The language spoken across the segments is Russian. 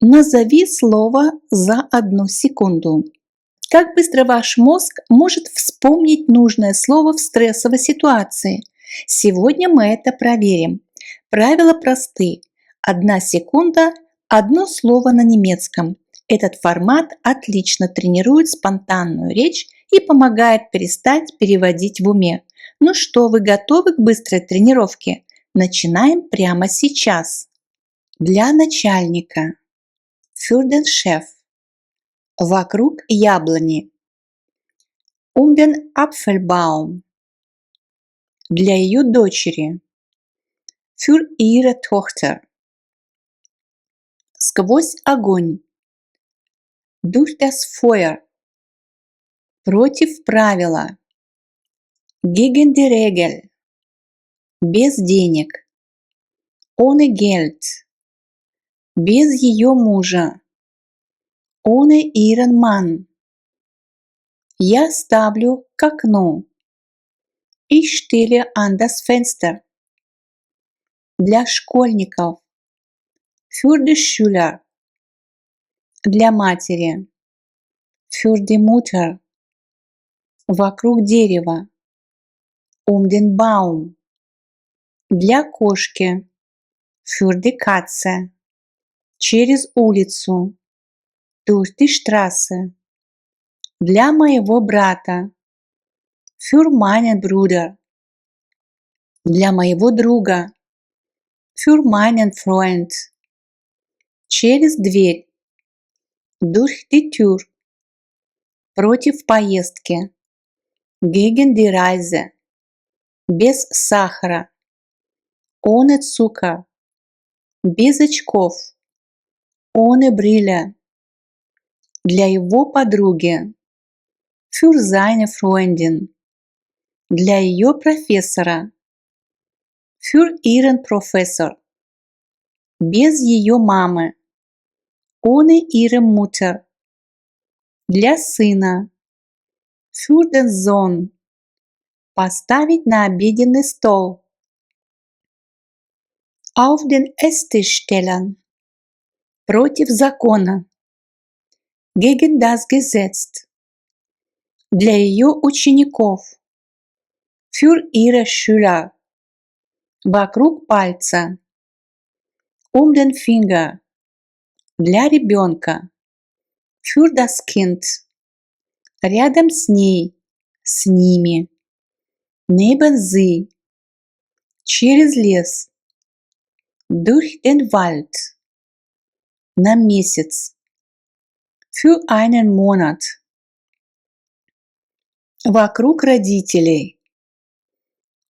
Назови слово за 1 секунду. Как быстро ваш мозг может вспомнить нужное слово в стрессовой ситуации? Сегодня мы это проверим. Правила просты. 1 секунда, одно слово на немецком. Этот формат отлично тренирует спонтанную речь и помогает перестать переводить в уме. Ну что, вы готовы к быстрой тренировке? Начинаем прямо сейчас. Для начальника. Für den Chef. Вокруг яблони. Den Apfelbaum. Для ее дочери. Für ihre Tochter. Сквозь огонь. Durch das Feuer. Против правила. Gegen die Regel. Без денег. Ohne Geld. Без ее мужа. Ohne ihren Mann. Я ставлю к окну. Ich stelle an das Fenster. Для школьников. Für die Schüler. Для матери. Für die Mutter. Вокруг дерева. Den Baum. Для кошки. Für die Katze. Через улицу. Durch die Straße. Для моего брата. Für meinen Bruder. Для моего друга. Für meinen Freund. Через дверь. Durch die Tür. Против поездки. Gegen die Reise. Без сахара. Ohne Zucker. Без очков. Ohne Brille. Для его подруги. Für seine Freundin. Для ее профессора. Für ihren Professor. Без ее мамы. Ohne ihre Mutter. Для сына. Für den Sohn. Поставить на обеденный стол. Auf den Esstisch stellen. Против закона. Gegen das Gesetz. Для ее учеников. Für ihre Schüler. Вокруг пальца. Den Finger. Для ребенка. Für das Kind. Рядом с ней. С ними. Neben sie. Через лес. Durch den Wald. На месяц. Für einen Monat. Вокруг родителей.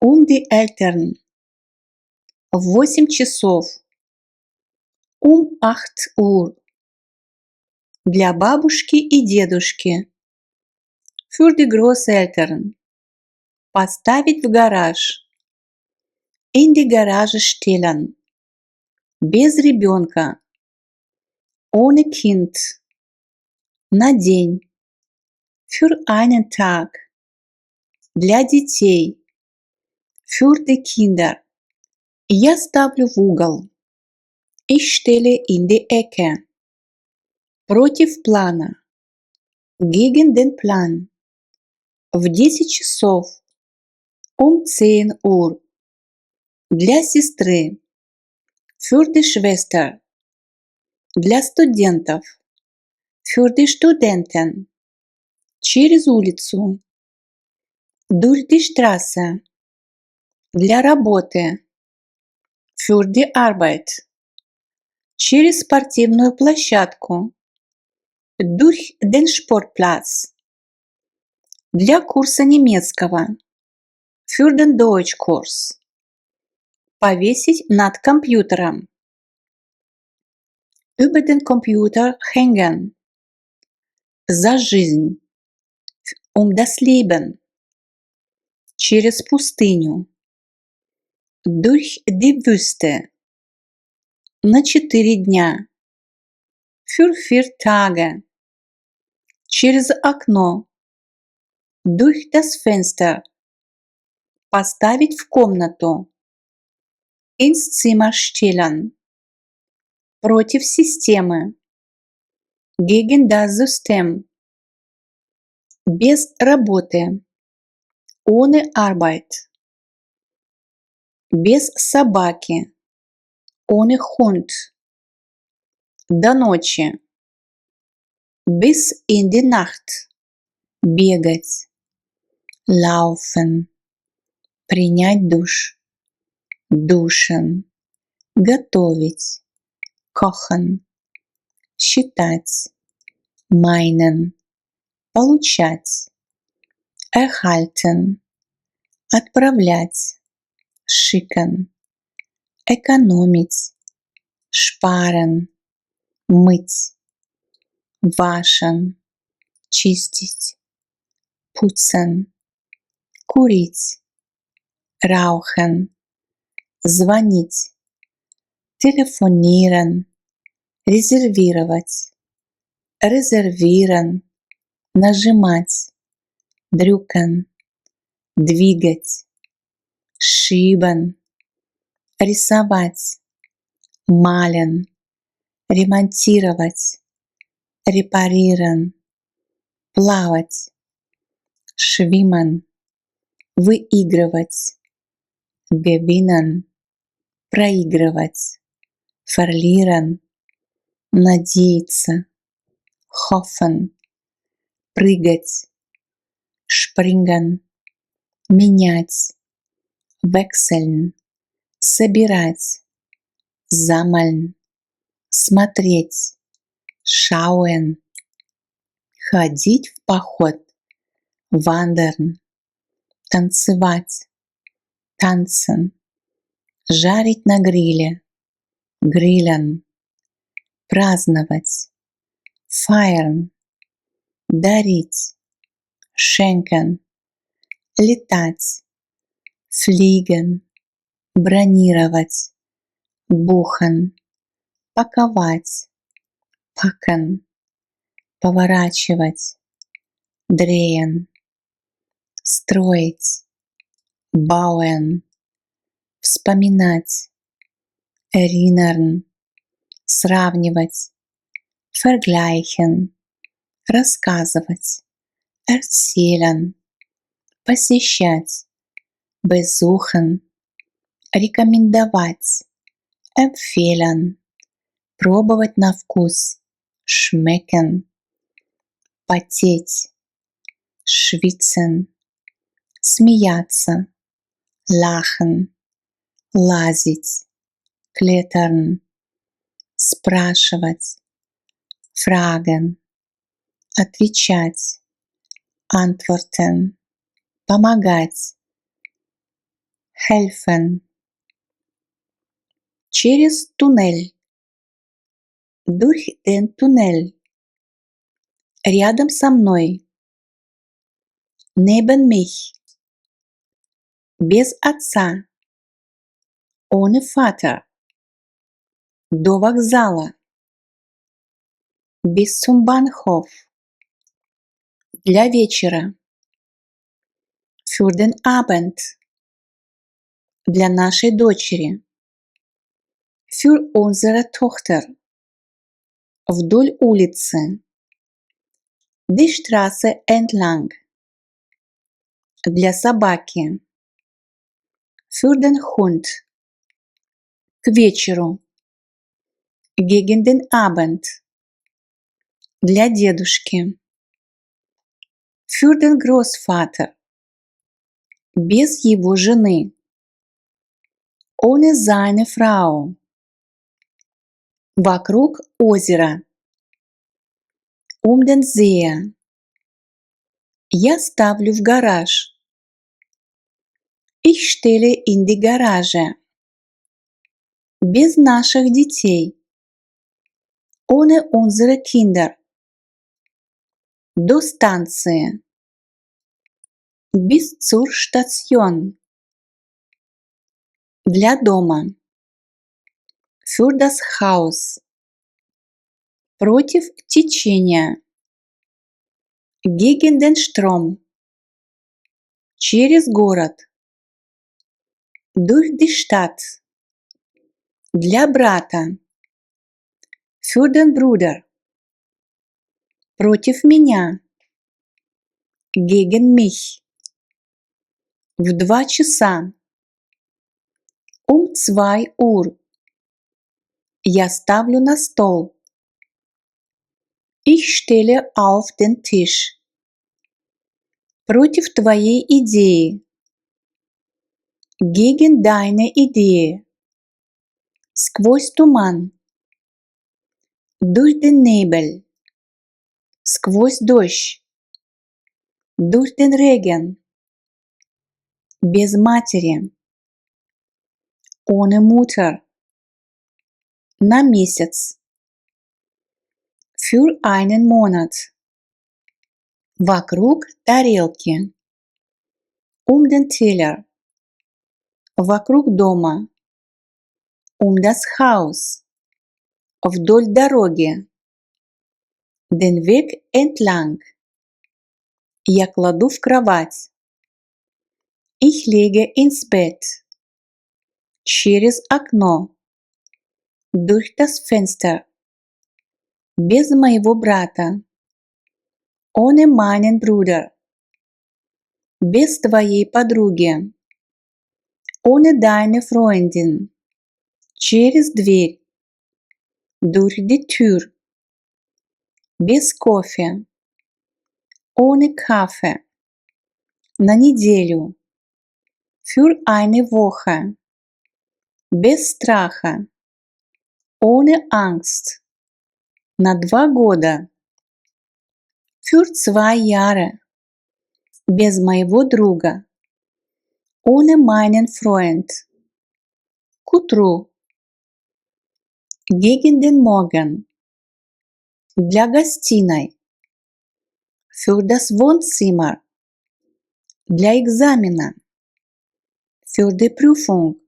Die Eltern. В 8 часов. 8 Uhr. Для бабушки и дедушки. Für die Großeltern. Поставить в гараж. In die Garage stellen. Без ребенка. Ohne Kind. На день. Für einen Tag. Для детей. Für die Kinder. Я ставлю в угол. Ich stelle in die Ecke. Против плана. Gegen den Plan. В 10 часов. 10 Uhr. Для сестры. Für die Schwester. Для студентов. Für die Studenten. Через улицу. Durch die Straße. Для работы. Für die Arbeit. Через спортивную площадку. Durch den Sportplatz. Для курса немецкого. Für den Deutschkurs. Повесить над компьютером. Über den Computer hängen. За жизнь. Das Leben. Через пустыню. Durch die Wüste. На 4 дня. Für 4 Tage. Через окно. Durch das Fenster. Поставить в комнату. Ins Zimmer stellen. Против системы. Gegen das System. Без работы. Ohne Arbeit. Без собаки. Ohne Hund. До ночи. Bis in die Nacht. Бегать. Laufen. Принять душ. Duschen. Готовить. Kochen. Считать. Meinen. Получать. Erhalten. Отправлять. Schicken. Экономить. Sparen. Мыть. Waschen. Чистить. Putzen. Курить. Rauchen. Звонить. Telefonieren. Резервировать. Reservieren. Нажимать. Drücken. Двигать. Schieben. Рисовать. Malen. Ремонтировать. Reparieren. Плавать. Schwimmen. Выигрывать. Gewinnen. Проигрывать. Verlieren. Надеяться. Hoffen. Прыгать. Springen. Менять. Wechseln. Собирать. Sammeln. Смотреть. Schauen. Ходить в поход. Wandern. Танцевать. Tanzen. Жарить на гриле. Grillen. Праздновать. Feiern. Дарить. Schenken. Летать. Fliegen. Бронировать. Buchen. Паковать. Packen. Поворачивать. Drehen. Строить. Bauen. Вспоминать. Erinnern. Сравнивать. Vergleichen. Рассказывать. Erzählen. Посещать. Besuchen. Рекомендовать. Empfehlen. Пробовать на вкус. Schmecken. Потеть. Schwitzen. Смеяться. Lachen. Лазить. Klettern. Спрашивать. Fragen. Отвечать. Antworten. Помогать. Helfen. Через туннель. Durch den Tunnel. Рядом со мной. Neben mich. Без отца. Ohne Vater. До вокзала. Bis zum Bahnhof. Для вечера. Für den Abend. Для нашей дочери. Für unsere Tochter. Вдоль улицы. Die Straße entlang. Для собаки. Für den Hund. К вечеру. Gegen den Abend. Для дедушки. Für den Großvater. Без его жены. Ohne seine Frau. Вокруг озера. Den See. Я ставлю в гараж. Ich stelle in die Garage. Без наших детей. Ohne unsere Kinder. До станции. Bis zur Station. Для дома. Für das Haus. Против течения. Gegen den Strom. Через город. Durch die Stadt. Для брата. Für den Bruder. Против меня. Gegen mich. В 2 часа. 2 Uhr. Я ставлю на стол. Ich stelle auf den Tisch. Против твоей идеи. Gegen deine Idee. Сквозь туман. Durch den Nebel. Сквозь дождь. Durch den Regen. Без матери. Ohne Mutter. На месяц. Für einen Monat. Вокруг тарелки. Den Teller. Вокруг дома. Das Haus. Вдоль дороги. Den Weg entlang. Я кладу в кровать. Ich lege ins Bett. Через окно. Durch das Fenster. Без моего брата. Ohne meinen Bruder. Без твоей подруги. Ohne deine Freundin. Через дверь. Durch die Tür. Без кофе. Ohne Kaffee. На неделю. Für eine Woche. Без страха. Ohne Angst. На 2 года. Für 2 Jahre. Без моего друга. Ohne meinen Freund. К утру. Gegen den Morgen. Для гостиной. Für das Wohnzimmer. Для экзамена. Für die Prüfung.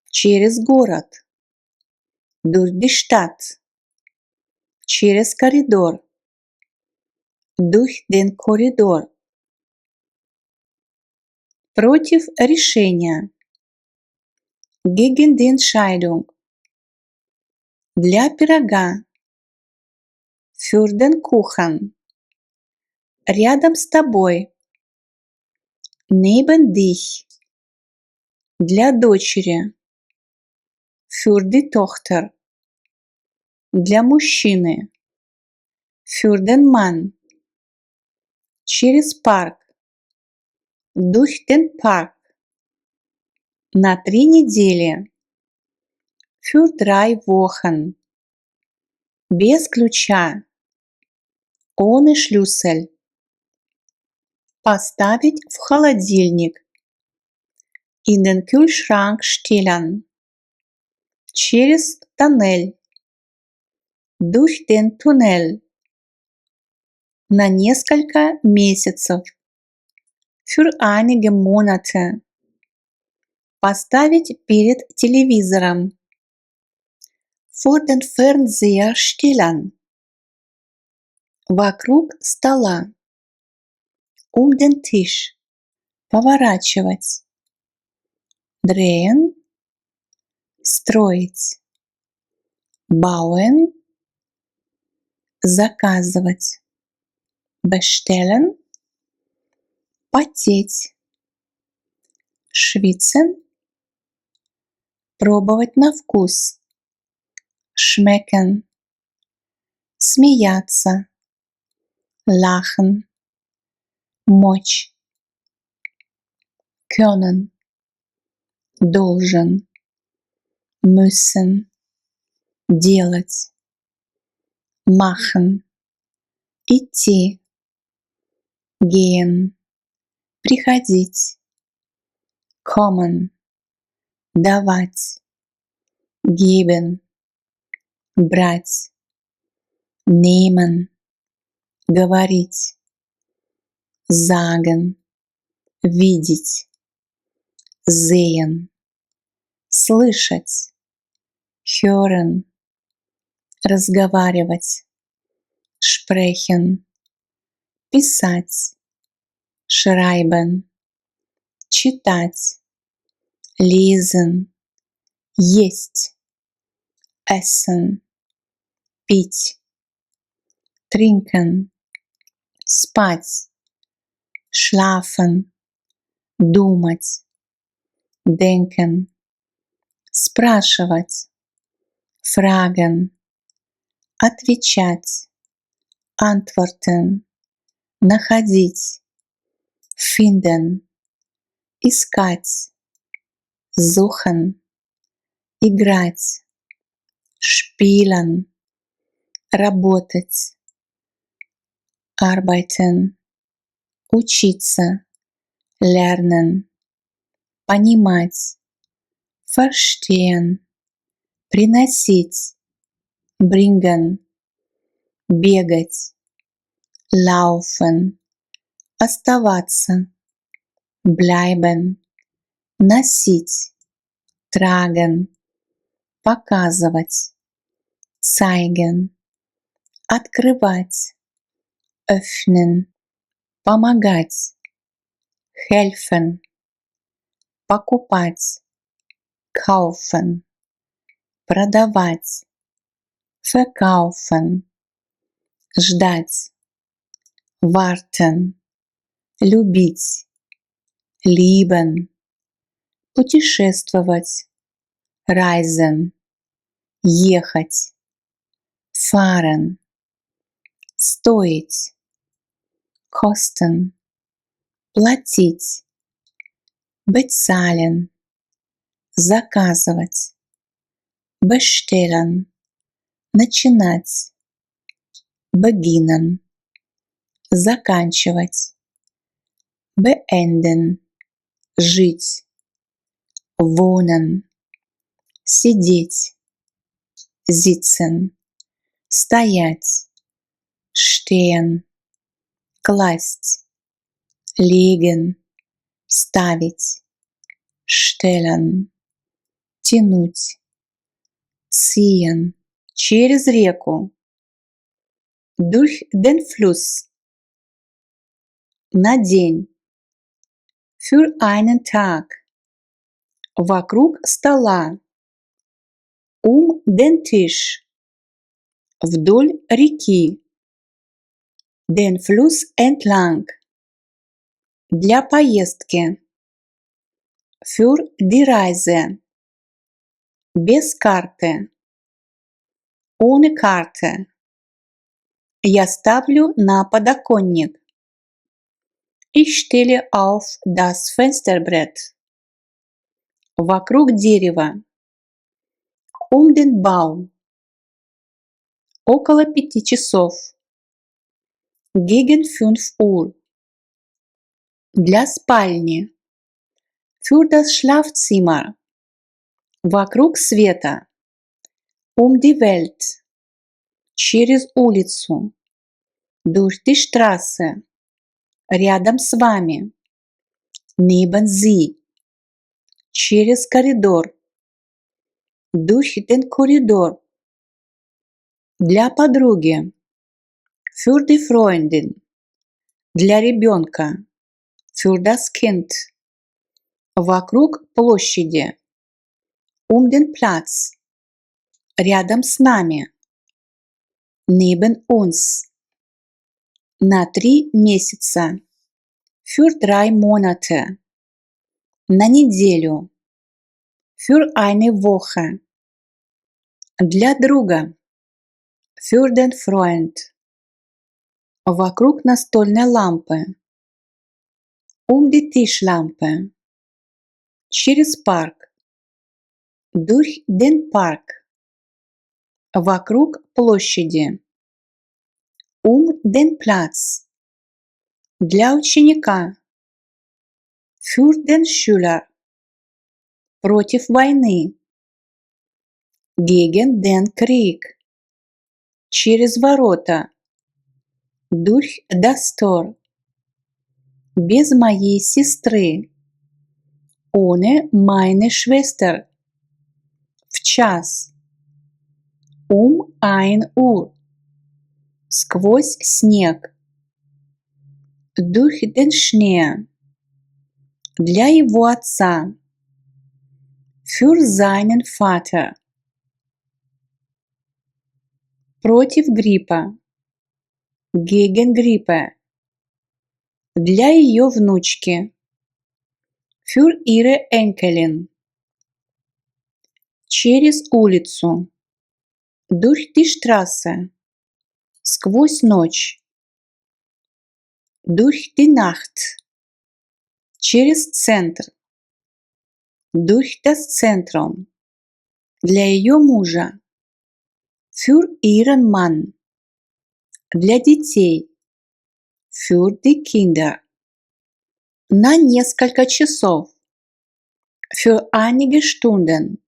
Через город. Durch die Stadt. Через коридор. Durch den Korridor. Против решения. Gegen die Entscheidung. Для пирога. Für den Kuchen. Рядом с тобой. Neben dich. Для дочери. Für die Tochter. Для мужчины. Für den Mann. Через парк. Durch den Park. На 3 недели. Für 3 Wochen. Без ключа. Ohne Schlüssel. Поставить в холодильник. In den Kühlschrank stellen. Через тоннель. Durch den Tunnel. На несколько месяцев. Für einige Monate. Поставить перед телевизором. Vor den Fernseher stellen. Вокруг стола. Den Tisch. Поворачивать. Drehen. Строить. Bauen. Заказывать. Bestellen. Потеть. Schwitzen. Пробовать на вкус. Schmecken. Смеяться. Lachen. Мочь. Können. Должен. Müssen. Делать. Machen. Идти. Gehen. Приходить. Kommen. Давать. Geben. Брать. Nehmen. Говорить. Sagen. Видеть. Sehen. Слышать. Hören. Разговаривать. Sprechen. Писать. Schreiben. Читать. Lesen. Есть. Essen. пить, trinken, спать, schlafen, думать, denken, спрашивать, fragen, отвечать, antworten, находить, finden, искать, suchen, играть, spielen, работать, arbeiten, учиться, lernen, понимать, verstehen, приносить, bringen, бегать, laufen, оставаться, bleiben, носить, tragen, показывать, zeigen, открывать, öffnen, помогать, helfen, покупать, kaufen, продавать, verkaufen, ждать, warten, любить, lieben, путешествовать, reisen, ехать, fahren, стоить, kosten, платить, bezahlen, заказывать, bestellen, начинать, beginnen, заканчивать, beenden, жить, wohnen, сидеть, sitzen, стоять, stehen, класть, legen, ставить, stellen, тянуть, ziehen, через реку, durch den Fluss, на день, für einen Tag, вокруг стола, den Tisch, вдоль реки, den Fluss entlang, для поездки, für die Reise, без карты, ohne Karte, я ставлю на подоконник, ich stelle auf das Fensterbrett, вокруг дерева, den Baum, около 5 часов, gegen 5 Uhr, для спальни, für das Schlafzimmer, вокруг света, die Welt, через улицу, durch die Straße, рядом с вами, neben Sie, через коридор, durch den Korridor, для подруги, für die Freundin, для ребенка, für das Kind, вокруг площади, den Platz, рядом с нами, neben uns, на 3 месяца, für 3 Monate, на неделю, für eine Woche, для друга, für den Freund, вокруг настольной лампы, die Tischlampe, через парк, durch den Park, вокруг площади, den Platz, для ученика, für den Schüler, против войны, gegen den Krieg, через ворота, durch das Tor, без моей сестры, ohne meine Schwester, в час, 1 Uhr, сквозь снег, durch den Schnee, для его отца, für seinen Vater. Против гриппа. Gegen Grippe. Для ее внучки. Für ihre Enkelin. Через улицу. Durch die Straße. Сквозь ночь. Durch die Nacht. Через центр. Durch das Zentrum. Для ее мужа. Für ihren Mann. Для детей. Für die Kinder. На несколько часов. Für einige Stunden.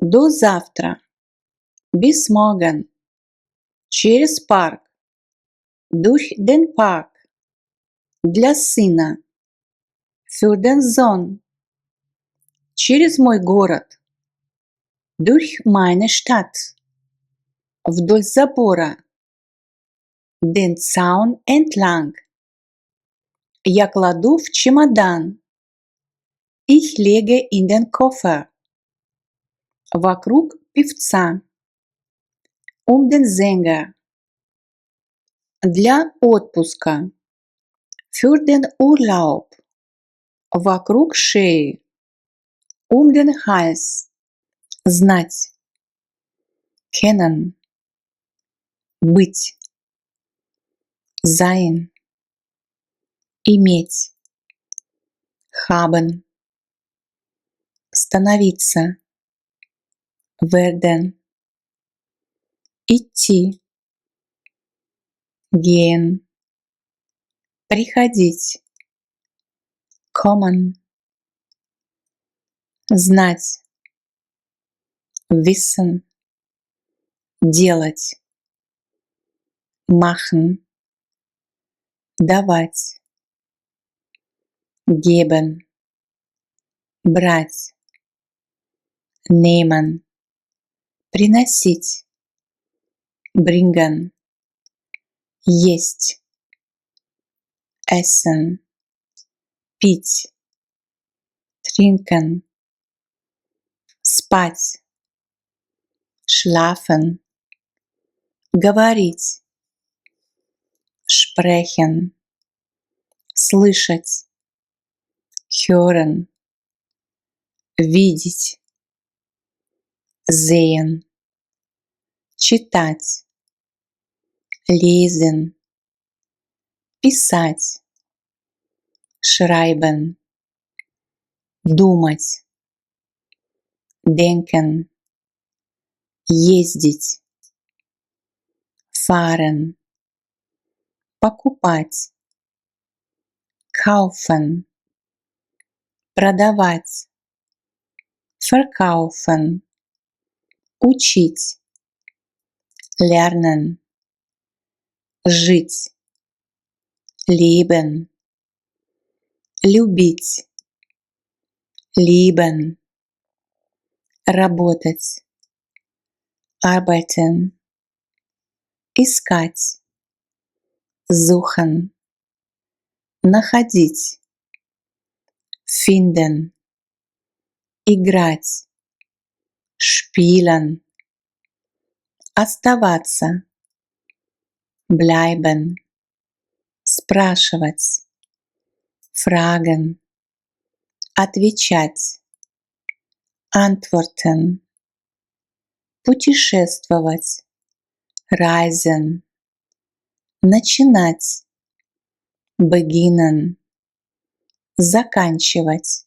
До завтра. Bis morgen. Через парк. Durch den Park. Для сына. Für den Sohn. Через мой город. Durch meine Stadt. Вдоль забора. Den Zaun entlang. Я кладу в чемодан. Ich lege in den Koffer. Вокруг певца. Den Sänger. Для отпуска. Für den Urlaub. Вокруг шеи. Den Hals. Знать. Kennen. Быть. Sein. Иметь. Haben. Становиться. Werden. Идти. Gehen. Приходить. Kommen. Знать. Wissen. Делать. Machen. Давать. Geben. Брать. Nehmen. Приносить. Bringen. Есть. Essen. Пить. Trinken. Спать. Schlafen. Говорить. Sprechen. Слышать. Hören. Видеть. Sehen. Читать. Lesen. Писать. Schreiben. Думать. Denken. Ездить. Fahren. Покупать. Kaufen. Продавать. Verkaufen. Учить. Lernen. Жить. Leben. Любить. Lieben. Работать. Arbeiten. Искать. Suchen. Находить. Finden. Играть. Spielen. Оставаться. Bleiben. Спрашивать. Fragen. Отвечать. Antworten. Путешествовать. Reisen. Начинать. Beginnen. Заканчивать.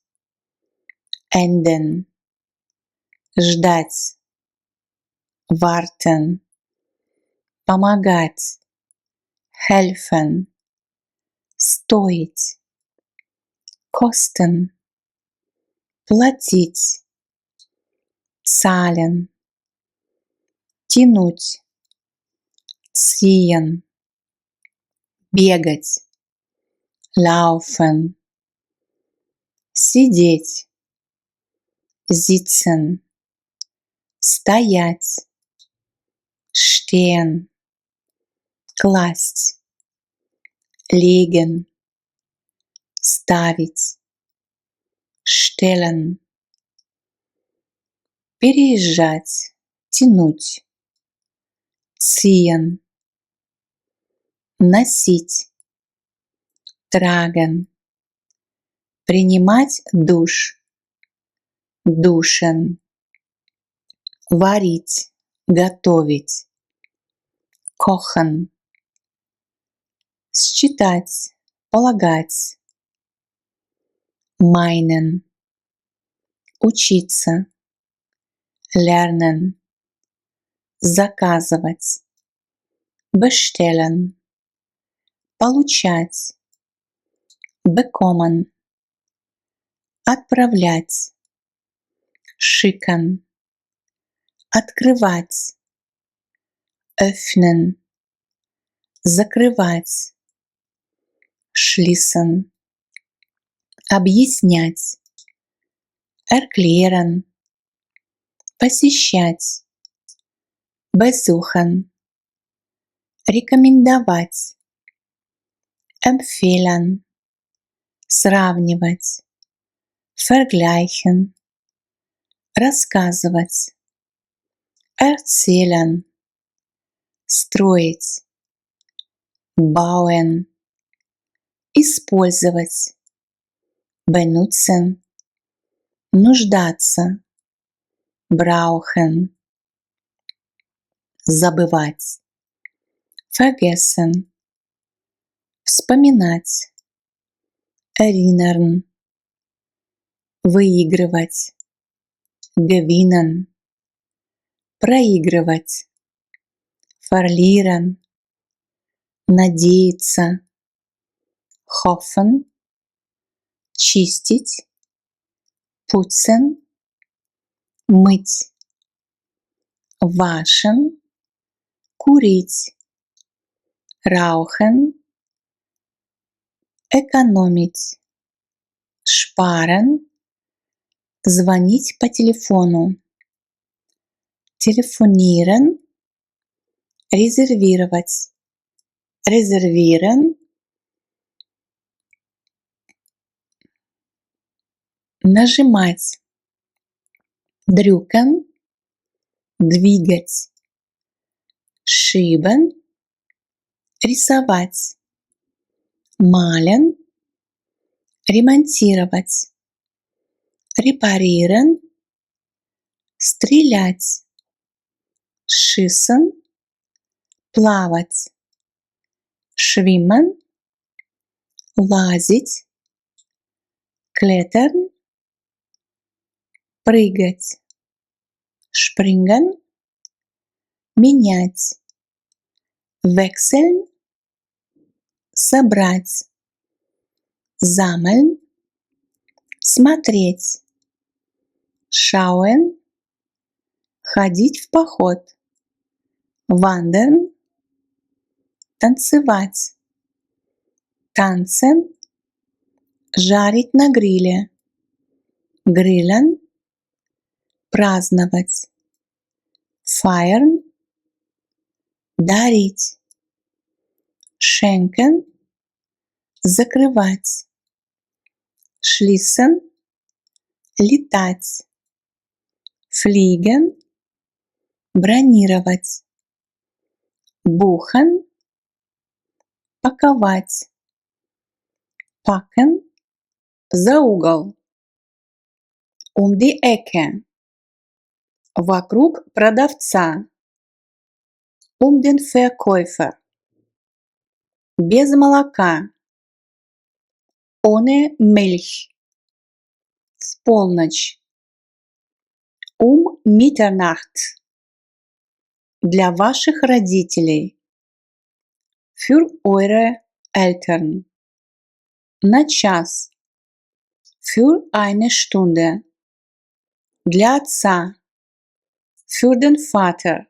Enden. Ждать. Warten. Помогать. Helfen. Стоить. Kosten. Платить. Zahlen. Тянуть. Ziehen. Бегать. Laufen. Сидеть. Sitzen. Стоять. Stehen. Класть. Legen. Ставить. Stellen. Переезжать. Тянуть. ziehen, носить, tragen, принимать душ, duschen, варить, готовить, kochen, считать, полагать, meinen, учиться, lernen, заказывать, bestellen, получать, bekommen, отправлять, schicken, открывать, öffnen, закрывать, schließen, объяснять, erklären, посещать, besuchen, рекомендовать, empfehlen, сравнивать, vergleichen, рассказывать, erzählen, строить, bauen, использовать, benutzen, нуждаться, brauchen, забывать, vergessen, вспоминать, erinnern, выигрывать, gewinnen, проигрывать, verlieren, надеяться, hoffen, чистить, putzen, мыть, waschen, курить, rauchen, экономить, sparen, звонить по телефону, telefonieren, резервировать, reservieren, нажимать, drücken, двигать, schieben, рисовать, malen, ремонтировать, reparieren, стрелять, schießen, плавать, schwimmen, лазить, klettern, прыгать, springen, менять, wechseln, собрать, sammeln, смотреть, schauen, ходить в поход, wandern, танцевать, tanzen, жарить на гриле, grillen, праздновать, feiern, дарить, schenken, закрывать, schließen, летать, fliegen, бронировать, buchen, паковать, packen, за угол, die Ecke, вокруг продавца, den Verkäufer, без молока, ohne Milch, в полночь, Mitternacht, для ваших родителей, für eure Eltern, на час, für eine Stunde, для отца, für den Vater,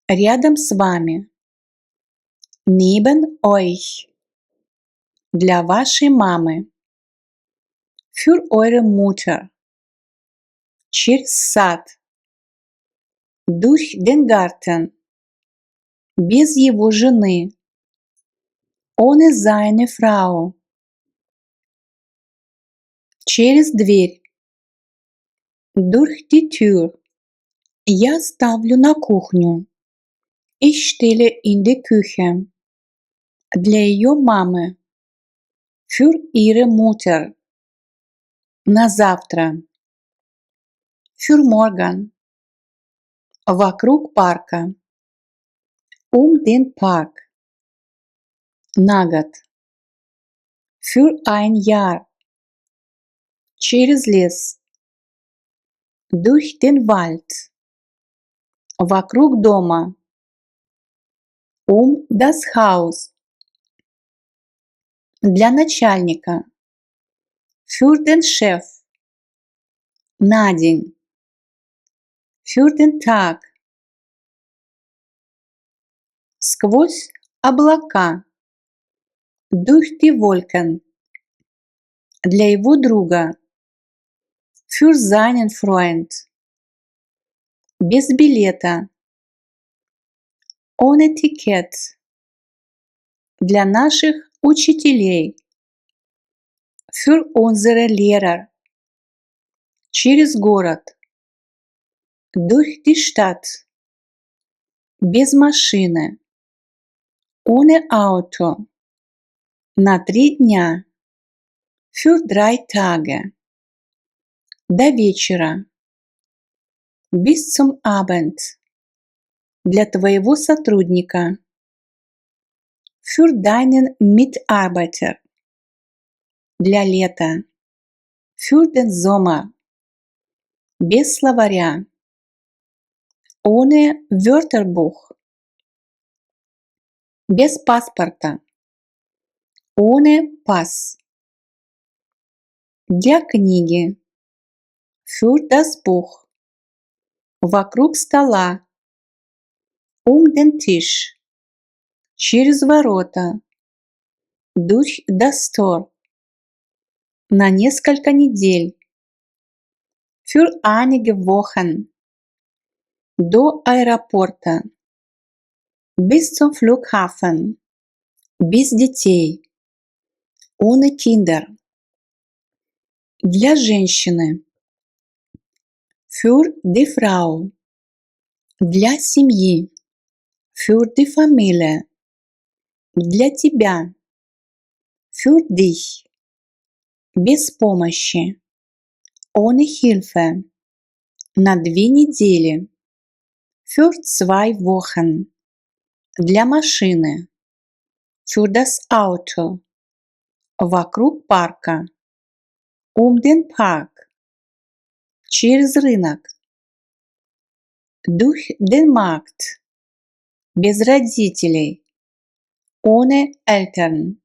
рядом с вами, neben euch, для вашей мамы, für eure Mutter, через сад, durch den Garten, без его жены, ohne seine Frau, через дверь, durch die Tür, я ставлю на кухню, Ich stelle in die Küche. Для ее мамы. Für ihre Mutter. На завтра. Für morgen. Вокруг парка. Den Park. На год. Für ein Jahr. Через лес. Durch den Wald. Вокруг дома. Das Haus. Для начальника. Für den Chef. На день. Für den Tag. Сквозь облака. Durch die Wolken. Для его друга. Für seinen Freund. Без билета. Ohne Ticket. Для наших учителей. Für unsere Lehrer. Через город. Durch die Stadt. Без машины. Ohne Auto. На 3 дня. Für 3 Tage. До вечера. Bis zum Abend. Для твоего сотрудника. Für deinen Mitarbeiter. Для лета. Für den Sommer. Без словаря. Ohne Wörterbuch. Без паспорта. Ohne Pass. Для книги. Für das Buch. Вокруг стола. Den Tisch. Через ворота. Durch das Tor. На несколько недель. Für einige Wochen. До аэропорта. Bis zum Flughafen. Без детей. Ohne Kinder. Для женщины. Für die Frau. Для семьи. Für die Familie. Для тебя. Für dich. Без помощи. Ohne Hilfe. На 2 недели. Für 2 Wochen. Для машины. Für das Auto. Вокруг парка. Den Park. Через рынок. Durch den Markt. Без родителей. Ohne Eltern.